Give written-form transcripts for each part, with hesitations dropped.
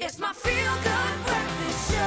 It's my feel-good breakfast show.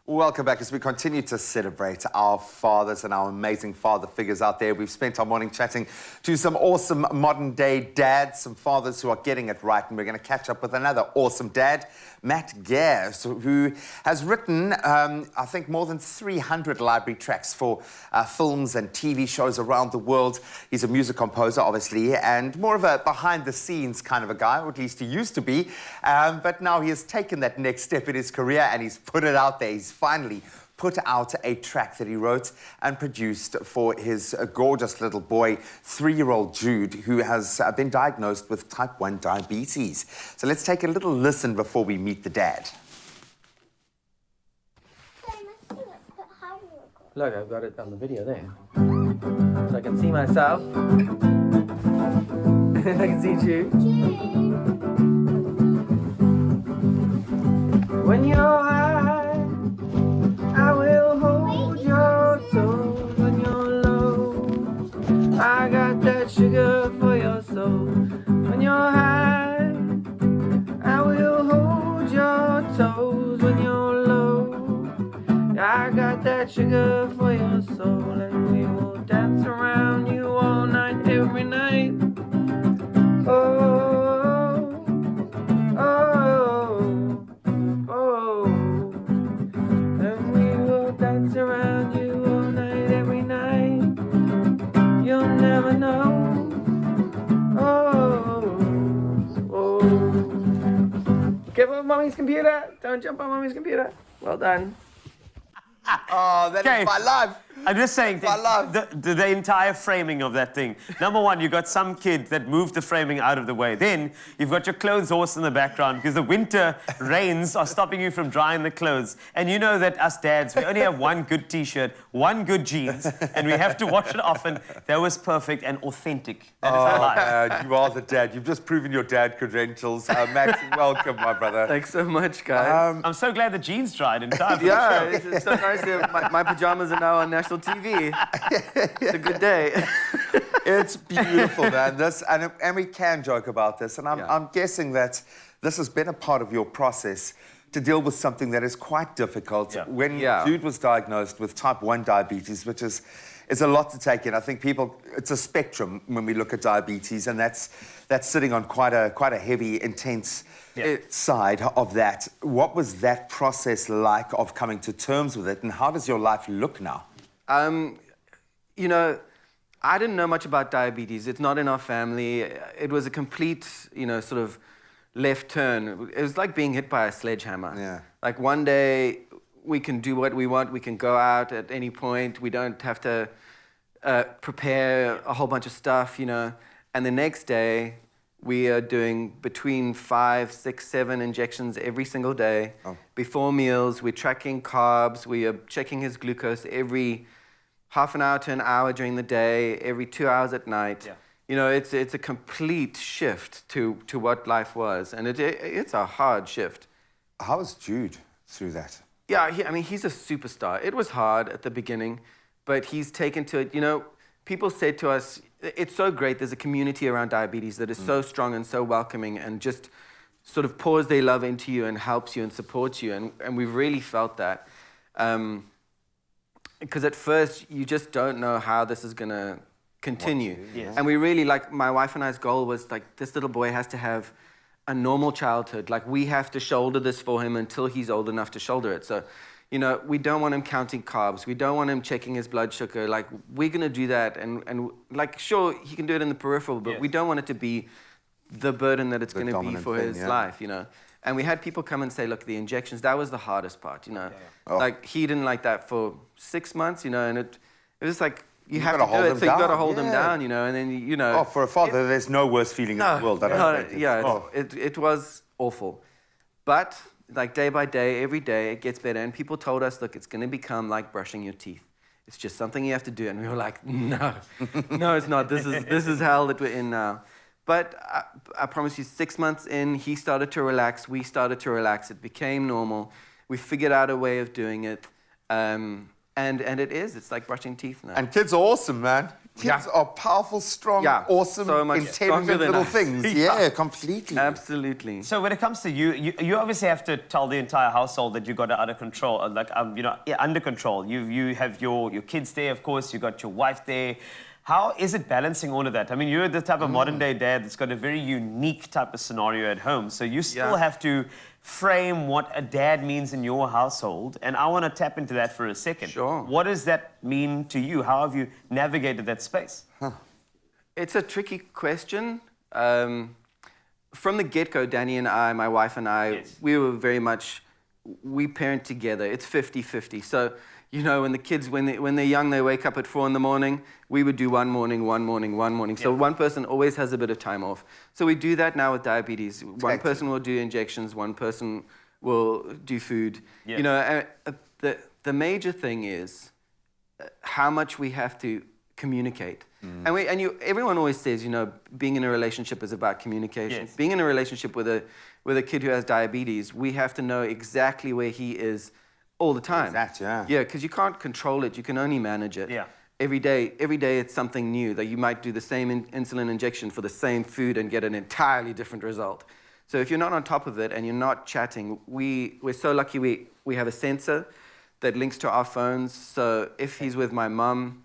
Welcome back as we continue to celebrate our fathers and our amazing father figures out there. We've spent our morning chatting to some awesome modern-day dads, some fathers who are getting it right, and we're going to catch up with another awesome dad, Matt Gair, who has written, I think, more than 300 library tracks for films and TV shows around the world. He's a music composer, obviously, and more of a behind-the-scenes kind of a guy, or at least he used to be. But now he has taken that next step in his career and he's put it out there. He's finally put out a track that he wrote and produced for his gorgeous little boy, 3-year-old Jude, who has been diagnosed with type 1 diabetes. So let's take a little listen before we meet the dad. Look, I've got it on the video there. So I can see myself. I can see Jude. When you're high, I will hold your toes. When you're low, I got that sugar for your soul. When you're high, I will hold your toes. When you're low, I got that sugar for your soul. And we will dance around you all night, every night. Oh, oh, oh. And we will dance around you all night, every night. You'll never know. Oh, oh. Get on mommy's computer. Don't jump on mommy's computer. Well done. Oh, that is my life. I'm just saying, the entire framing of that thing. Number one, you got some kid that moved the framing out of the way. Then you've got your clothes horse in the background because the winter rains are stopping you from drying the clothes. And you know that us dads, we only have one good T-shirt, one good jeans, and we have to wash it often. That was perfect and authentic. That is our life. You are the dad. You've just proven your dad credentials. Max, welcome, my brother. Thanks so much, guys. I'm so glad the jeans dried in time. Yeah, it's so nice that my pajamas are now on national TV. It's a good day. It's beautiful, man. And we can joke about this. And I'm guessing that this has been a part of your process to deal with something that is quite difficult. Yeah. When Jude was diagnosed with type 1 diabetes, which is a lot to take in. I think it's a spectrum when we look at diabetes, and that's sitting on quite a heavy, intense side of that. What was that process like of coming to terms with it, and how does your life look now? You know, I didn't know much about diabetes. It's not in our family. It was a complete, sort of left turn. It was like being hit by a sledgehammer. Yeah. Like one day we can do what we want. We can go out at any point. We don't have to prepare a whole bunch of stuff, And the next day we are doing between 5, 6, 7 injections every single day. Oh. Before meals, we're tracking carbs. We are checking his glucose every half an hour to an hour during the day, every 2 hours at night. Yeah. It's a complete shift to what life was, and it's a hard shift. How was Jude through that? Yeah, he's a superstar. It was hard at the beginning, but he's taken to it. People said to us, it's so great, there's a community around diabetes that is so strong and so welcoming and just sort of pours their love into you and helps you and supports you, and we've really felt that. Because at first, you just don't know how this is going to continue. Yes. And we really, my wife and I's goal was, this little boy has to have a normal childhood. We have to shoulder this for him until he's old enough to shoulder it. So, we don't want him counting carbs. We don't want him checking his blood sugar. We're going to do that. And sure, he can do it in the peripheral, but we don't want it to be the burden that it's going to be for his life, And we had people come and say, look, the injections, that was the hardest part, Oh. He didn't like that for 6 months, and it was like, you have gotta to hold do them it, so you got to down. hold them down, and then, Oh, for a father, there's no worse feeling in the world. It was awful. But, day by day, every day, it gets better. And people told us, look, it's going to become like brushing your teeth. It's just something you have to do. And we were like, no, no, it's not. This is hell that we're in now. But I promise you, 6 months in, he started to relax. We started to relax. It became normal. We figured out a way of doing it. And it's like brushing teeth now. And kids are awesome, man. Kids are powerful, strong, Yeah, awesome, so much stronger intelligent than little us. things. Yeah, completely. Absolutely. So when it comes to you obviously have to tell the entire household that you got it under control, under control. You have your kids there, of course. You got your wife there. How is it balancing all of that? I mean, you're the type of modern day dad that's got a very unique type of scenario at home. So you still have to frame what a dad means in your household. And I want to tap into that for a second. Sure. What does that mean to you? How have you navigated that space? It's a tricky question. From the get-go, Danny and I, my wife and I, Yes. we were very much, we parent together. It's 50-50. So, you know, when the kids, when they're young, they wake up at 4 in the morning. We would do one morning. So one person always has a bit of time off. So we do that now with diabetes. One person will do injections. One person will do food. Yeah. You know, the major thing is how much we have to communicate. Everyone always says, you know, being in a relationship is about communication. Yes. Being in a relationship with a kid who has diabetes, we have to know exactly where he is all the time. Exactly, yeah. Yeah, because you can't control it. You can only manage it. Yeah. Every day it's something new that you might do the same insulin injection for the same food and get an entirely different result. So if you're not on top of it and you're not chatting, we're so lucky we have a sensor that links to our phones. So if he's with my mum,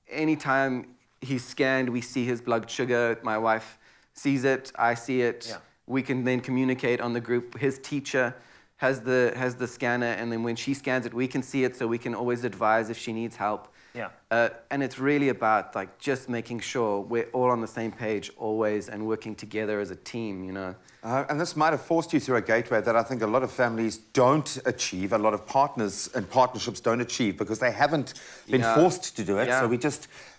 anytime he's scanned, we see his blood sugar. My wife sees it, I see it. Yeah. We can then communicate on the group. His teacher has the scanner, and then when she scans it, we can see it, so we can always advise if she needs help. Yeah. And it's really about like just making sure we're all on the same page always and working together as a team, you know. And this might have forced you through a gateway that I think a lot of families don't achieve, a lot of partners and partnerships don't achieve because they haven't been forced to do it. Yeah. So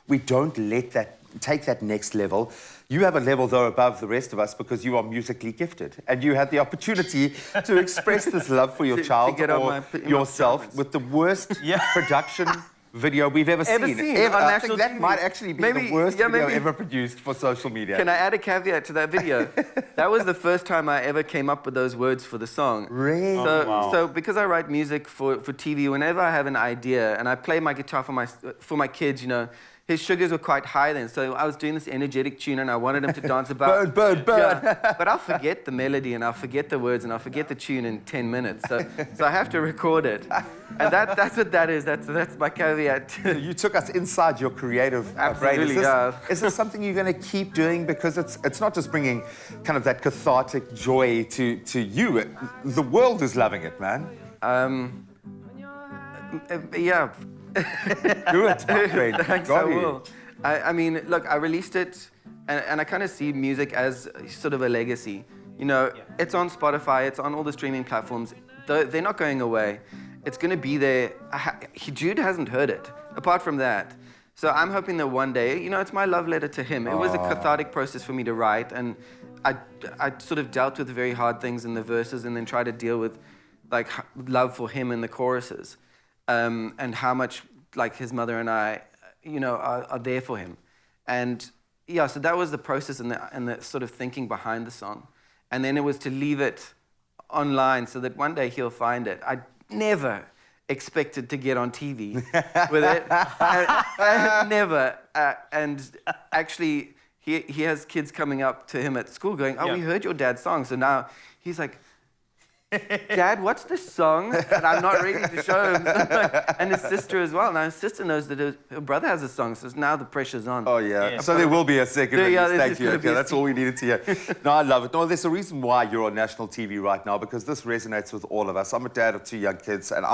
we don't let that take that next level. You have a level, though, above the rest of us because you are musically gifted and you had the opportunity to express this love for your child get on or my yourself pajamas. with the worst production video we've ever seen. On I national think that TV. might actually be the worst video ever produced for social media. Can I add a caveat to that video? That was the first time I ever came up with those words for the song. Really? So because I write music for TV, whenever I have an idea and I play my guitar for my kids, you know, his sugars were quite high then, so I was doing this energetic tune and I wanted him to dance about... Burn. Yeah, but I'll forget the melody and I'll forget the words and I'll forget the tune in 10 minutes. So I have to record it. And that's what that is. That's my caveat. You took us inside your creative brain. Absolutely, Is this something you're going to keep doing? Because it's not just bringing kind of that cathartic joy to you. The world is loving it, man. Yeah. Do it, my friend. Thanks, Got I you. will. I mean, look, I released it, and I kind of see music as sort of a legacy. You know, it's on Spotify, it's on all the streaming platforms. They're not going away. It's going to be there. Jude hasn't heard it, apart from that. So I'm hoping that one day, you know, it's my love letter to him. It was a cathartic process for me to write, and I sort of dealt with very hard things in the verses and then tried to deal with, like, love for him in the choruses. And how much, like, his mother and I, you know, are there for him. And, yeah, so that was the process and the sort of thinking behind the song. And then it was to leave it online so that one day he'll find it. I never expected to get on TV with it. Never. And actually, he has kids coming up to him at school going, we heard your dad's song. So now he's like, Dad, what's this song? And I'm not ready to show him. And his sister as well. Now his sister knows that her brother has a song, so now the pressure's on. Oh, yeah. So there will be a second release. Thank you. Okay, that's all we needed to hear. No, I love it. No, there's a reason why you're on national TV right now, because this resonates with all of us. I'm a dad of 2 young kids, and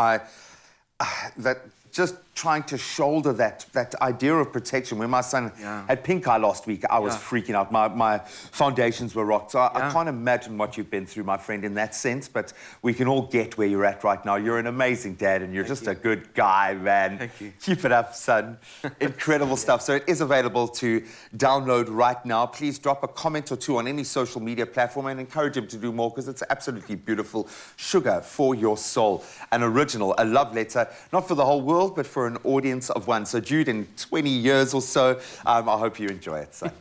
just trying to shoulder that idea of protection. When my son had pink eye last week, I was freaking out. My foundations were rocked. So I can't imagine what you've been through, my friend, in that sense, but we can all get where you're at right now. You're an amazing dad, and you're just a good guy, man. Thank you. Keep it up, son. Incredible stuff. So it is available to download right now. Please drop a comment or two on any social media platform and encourage him to do more, because it's absolutely beautiful. Sugar for Your Soul. An original, a love letter, not for the whole world, but for an audience of one. So Jude, in 20 years or so, I hope you enjoy it, son.